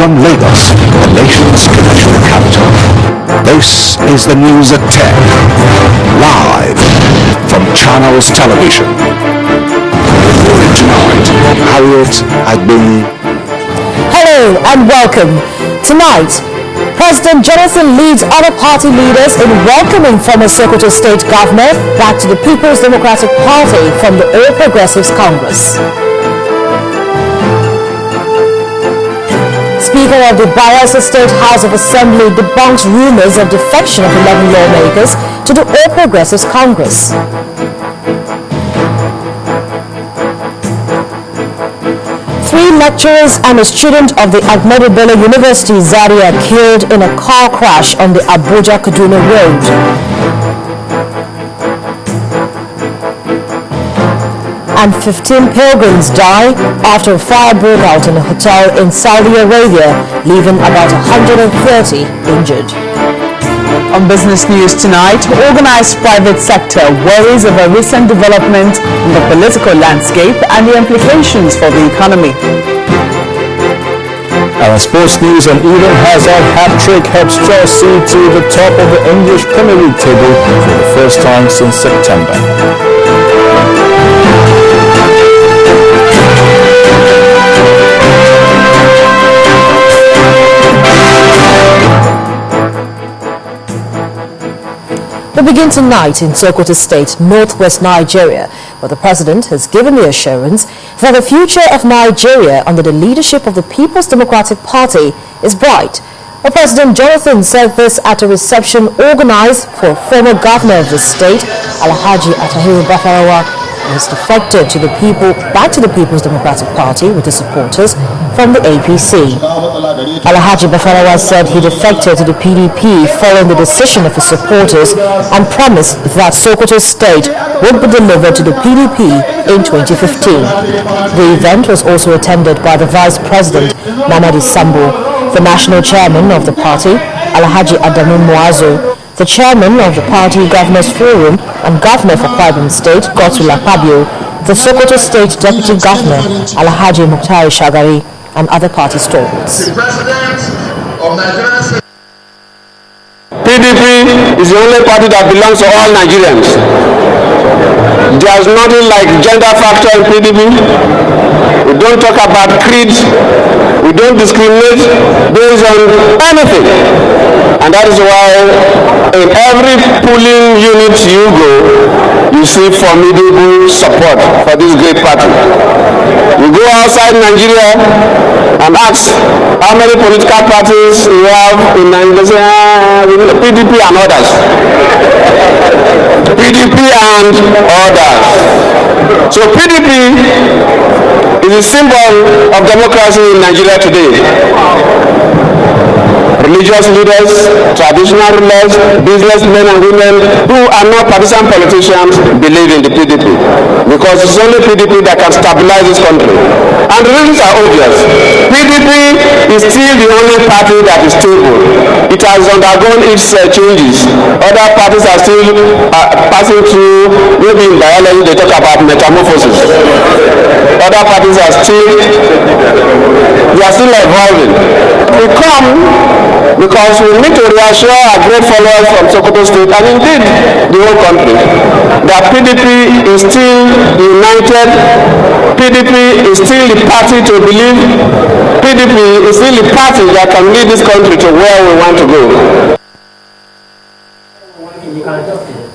From Lagos, the nation's financial capital, this is the news at 10, live from Channels Television. Reporting tonight, Harriet Agbeni. Hello and welcome. Tonight, President Jonathan leads other party leaders in welcoming former Sokoto State Governor back to the People's Democratic Party from the All Progressives Congress. Speaker of the Bayelsa State House of Assembly debunks rumors of defection of 11 lawmakers to the All Progressives Congress. Three lecturers and a student of the Ahmadu Bello University Zaria killed in a car crash on the Abuja-Kaduna road. And 15 pilgrims die after a fire broke out in a hotel in Saudi Arabia, leaving about 130 injured. On business news tonight, organized private sector worries over recent development in the political landscape and the implications for the economy. Our sports news, and Eden Hazard hat-trick helps Chelsea to the top of the English Premier League table for the first time since September. We begin tonight in Sokoto State, northwest Nigeria, where the president has given the assurance that the future of Nigeria under the leadership of the People's Democratic Party is bright. Well, President Jonathan said this at a reception organized for former governor of the state, Alhaji Atahiru Bafarawa, who has defected back to the People's Democratic Party with his supporters from the APC. Alhaji Bafarawa said he defected to the PDP following the decision of his supporters and promised that Sokoto State would be delivered to the PDP in 2015. The event was also attended by the Vice President, Namadi Sambo, the National Chairman of the party, Alhaji Adamu Muazu, the Chairman of the Party Governors Forum and Governor for Kwabem State, Godswill Akpabio, the Sokoto State Deputy Governor, Alhaji Mukhtar Shagari, and other party stalwarts. The President of Nigeria. PDP is the only party that belongs to all Nigerians. There's nothing like gender factor in PDP. We don't talk about creed. We don't discriminate based on anything. And that is why in every polling unit you go, you see formidable support for this great party. You go outside Nigeria and ask how many political parties we have in Nigeria, PDP and others. PDP and others. So PDP is a symbol of democracy in Nigeria today. Religious leaders, traditional rulers, businessmen and women who are not partisan politicians believe in the PDP because it's only PDP that can stabilize this country. And the reasons are obvious. PDP is still the only party that is stable. It has undergone its changes. Other parties are still passing through, maybe in biology they talk about metamorphosis. Other parties are still evolving. We come because we need to reassure our great followers from Sokoto State and indeed the whole country that PDP is still united. PDP is still the party to believe. PDP is still the party that can lead this country to where we want to go.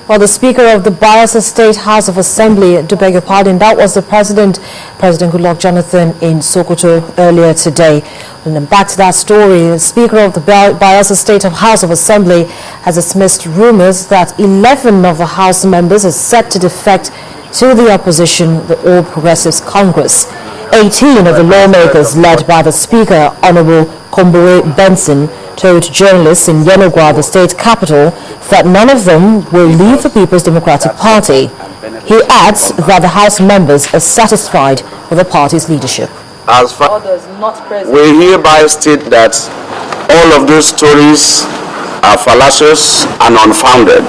Well, the Speaker of the Bayelsa State House of Assembly, to beg your pardon, that was the President Goodluck Jonathan in Sokoto earlier today. And then back to that story, the Speaker of the Bayelsa State House of Assembly has dismissed rumors that 11 of the House members are set to defect to the opposition, the All Progressives Congress. 18 of the lawmakers led by the Speaker, Honorable Kombore Benson, told journalists in Yenogwa, the state capital, that none of them will leave the People's Democratic Party. He adds that the House members are satisfied with the party's leadership. As far we hereby state that all of those stories are fallacious and unfounded.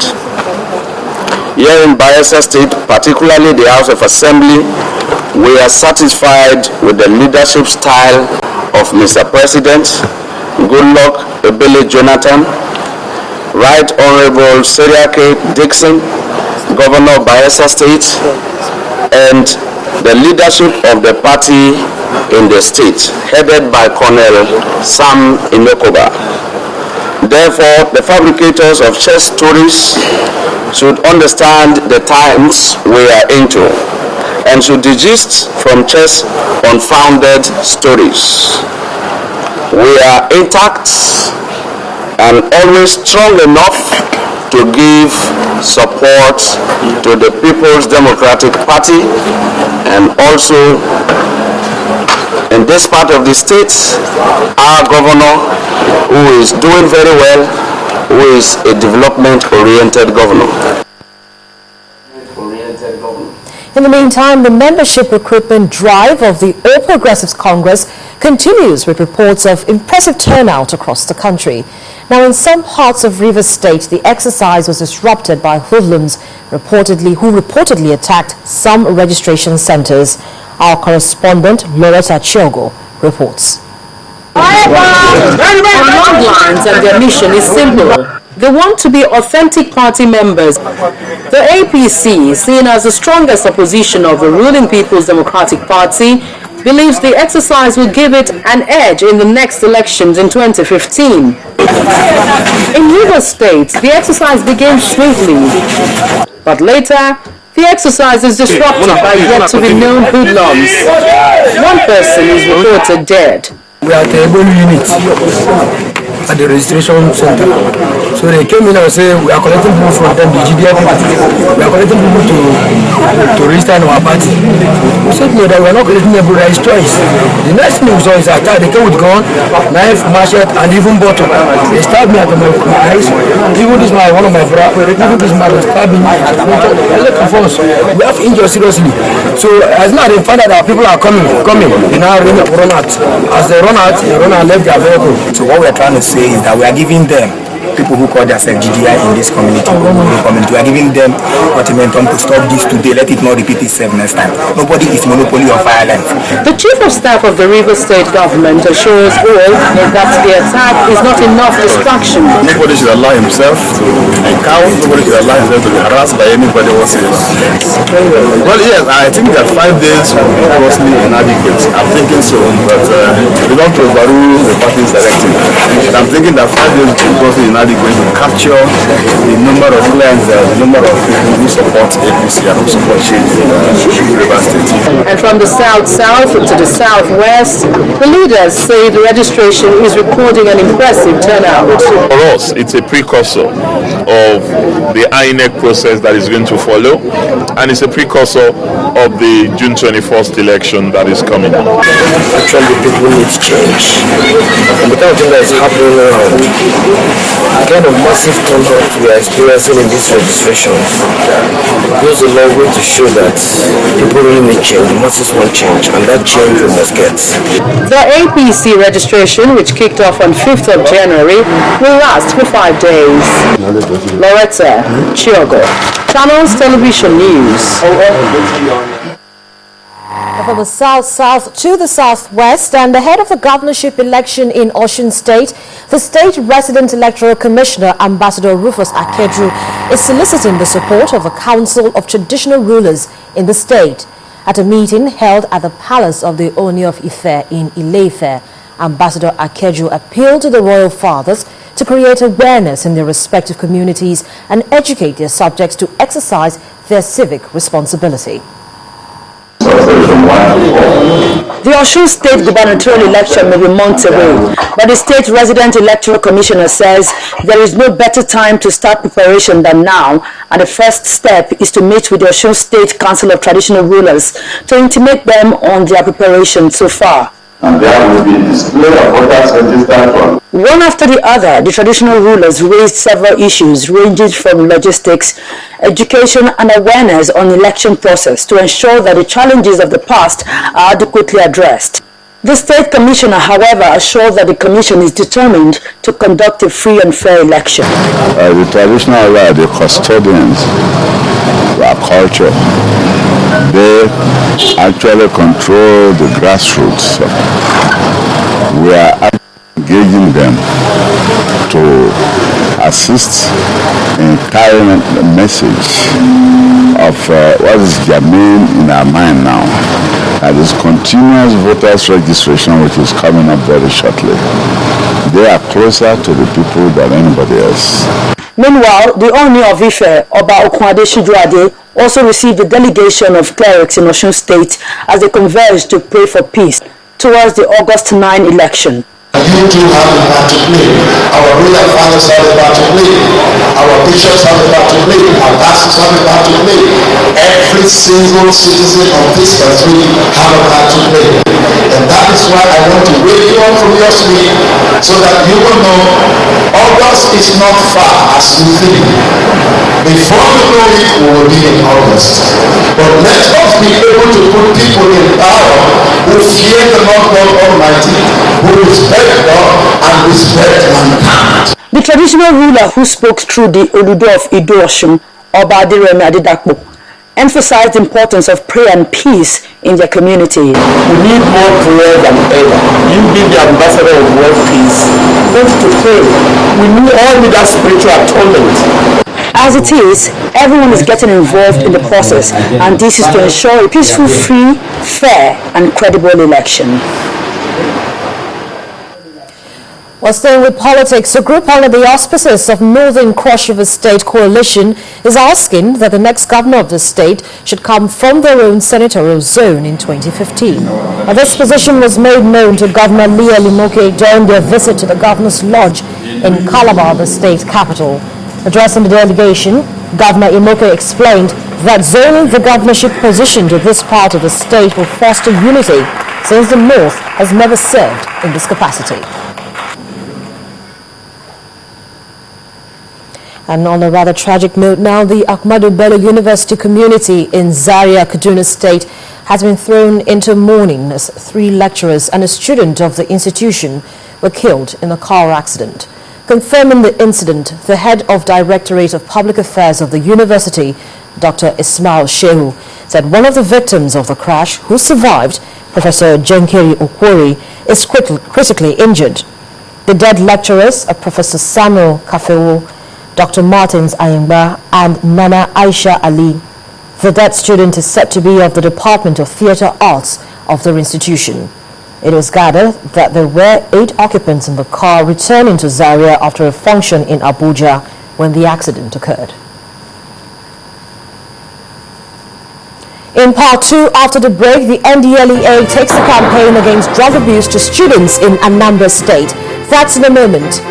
Here in Bayelsa State, particularly the House of Assembly, we are satisfied with the leadership style of Mr. President Goodluck Ebele Jonathan, Right Honorable Seriake Dixon, Governor of Bayelsa State, and the leadership of the party in the state, headed by Colonel Sam Inokoba. Therefore, the fabricators of chess stories should understand the times we are into and should desist from chess unfounded stories. We are intact and always strong enough to give support to the People's Democratic Party, and also in this part of the state, our governor, who is doing very well, who is a development-oriented governor. In the meantime, the membership recruitment drive of the All Progressives Congress continues with reports of impressive turnout across the country. Now, in some parts of Rivers State, the exercise was disrupted by hoodlums who reportedly attacked some registration centers. Our correspondent, Loretta Chiogo, reports. Long lines, and their mission is simple. They want to be authentic party members. The APC, seen as the strongest opposition of the ruling People's Democratic Party, believes the exercise will give it an edge in the next elections in 2015. In Rivers State, the exercise began smoothly, but later, the exercise is disrupted by yet-to-be-known hoodlums. One person is reported dead. We are the able unit at the registration center. So they came in and said, we are collecting people from them, the GDI people. We are collecting people to register in our party. We said, no, that we are not collecting people, that is choice. The next thing we saw is attack. They came with gun, knife, machete, and even bottle. They stabbed me at my eyes. Even this one of my brothers, even this man stabbed me. We have injured seriously. So as now they find out that people are coming, they now run out. As they run out and left their vehicle. So what we are trying to say is that we are giving them, people who call themselves GDI in this community, we are giving them ultimatum to stop this today, let it not repeat itself next time. Nobody is monopoly of violence. The Chief of Staff of the Rivers State government assures all that the attack is not enough distraction. Nobody should allow himself to encounter, nobody should allow himself to be harassed by anybody whatsoever. Well, yes, I think that 5 days will be grossly inadequate. I'm thinking so, but we don't overrule the party's directive. I'm thinking that 5 days will be grossly inadequate to capture the number of clients, the number of people who support APC and who support change in Rivers State. And from the south-south to the southwest, the leaders say the registration is recording an impressive turnout. For us, it's a precursor of the INEC process that is going to follow, and it's a precursor of the June 21st election that is coming. Actually, people need change. And the kind of thing that is happening now, the kind of massive conduct we are experiencing in this registration goes a long way to show that people really need change. The masses want change, and that change we must get. The APC registration, which kicked off on 5th of January, will last for 5 days. Loretta Chiogo, Channels Television News. From the south to the southwest, and ahead of the governorship election in Osun State, the state resident electoral commissioner, Ambassador Rufus Akeju, is soliciting the support of a council of traditional rulers in the state. At a meeting held at the palace of the Oni of Ife in Ile-Ife, Ambassador Akeju appealed to the royal fathers to create awareness in their respective communities and educate their subjects to exercise their civic responsibility. The Osun State gubernatorial election may be months away, but the state resident electoral commissioner says there is no better time to start preparation than now, and the first step is to meet with the Osun State Council of Traditional Rulers to intimate them on their preparation so far. And there will be display of voters registered for. One after the other, the traditional rulers raised several issues ranging from logistics, education and awareness on the election process to ensure that the challenges of the past are adequately addressed. The state commissioner, however, assured that the commission is determined to conduct a free and fair election. The traditional rulers, the custodians of our culture, they actually control the grassroots. we are engaging them to assist in carrying the message of what is germane in our mind now. That is continuous voters registration, which is coming up very shortly. They are closer to the people than anybody else. Meanwhile, the Oni of Ife, Oba Okwade Shijuade, also received a delegation of clerics in Osun State as they converged to pray for peace towards the August 9 election. You too have a part to play. Our royal fathers have a part to play. Our bishops have a part to play. Our pastors have a part to play. Every single citizen of this country have a part to play. And that is why I want to wake you up from your sleep so that you will know August is not far as you think. Before you know it, we will be in August. But let us be able to put people in power who fear the Lord God Almighty, who respect God and respect mankind. The traditional ruler who spoke through the Oludo of Ido-Osun, Oba Adiremi Adedakpo, emphasized the importance of prayer and peace in their community. We need more prayer than ever. You be the ambassador of world peace. Don't to pray. We need all with that spiritual atonement. As it is, everyone is getting involved in the process, and this is to ensure a peaceful, free, fair, and credible election. Well, staying with politics, a group under the auspices of Northern Cross River State Coalition is asking that the next governor of the state should come from their own senatorial zone in 2015. Now, this position was made known to Governor Leah Limoke during their visit to the Governor's Lodge in Calabar, the state capital. Addressing the delegation, Governor Imoke explained that zoning the governorship position to this part of the state will foster unity, since the North has never served in this capacity. And on a rather tragic note now, the Ahmadu Bello University community in Zaria, Kaduna State has been thrown into mourning as 3 lecturers and a student of the institution were killed in a car accident. Confirming the incident, the head of Directorate of Public Affairs of the university, Dr. Ismail Shehu, said one of the victims of the crash, who survived, Professor Jenkeri Okwori, is critically injured. The dead lecturers are Professor Samuel Kafewo, Dr. Martins Ayengba, and Nana Aisha Ali. The dead student is said to be of the Department of Theatre Arts of their institution. It was gathered that there were 8 occupants in the car returning to Zaria after a function in Abuja when the accident occurred. In part 2, after the break, the NDLEA takes the campaign against drug abuse to students in Anambra State. That's in a moment.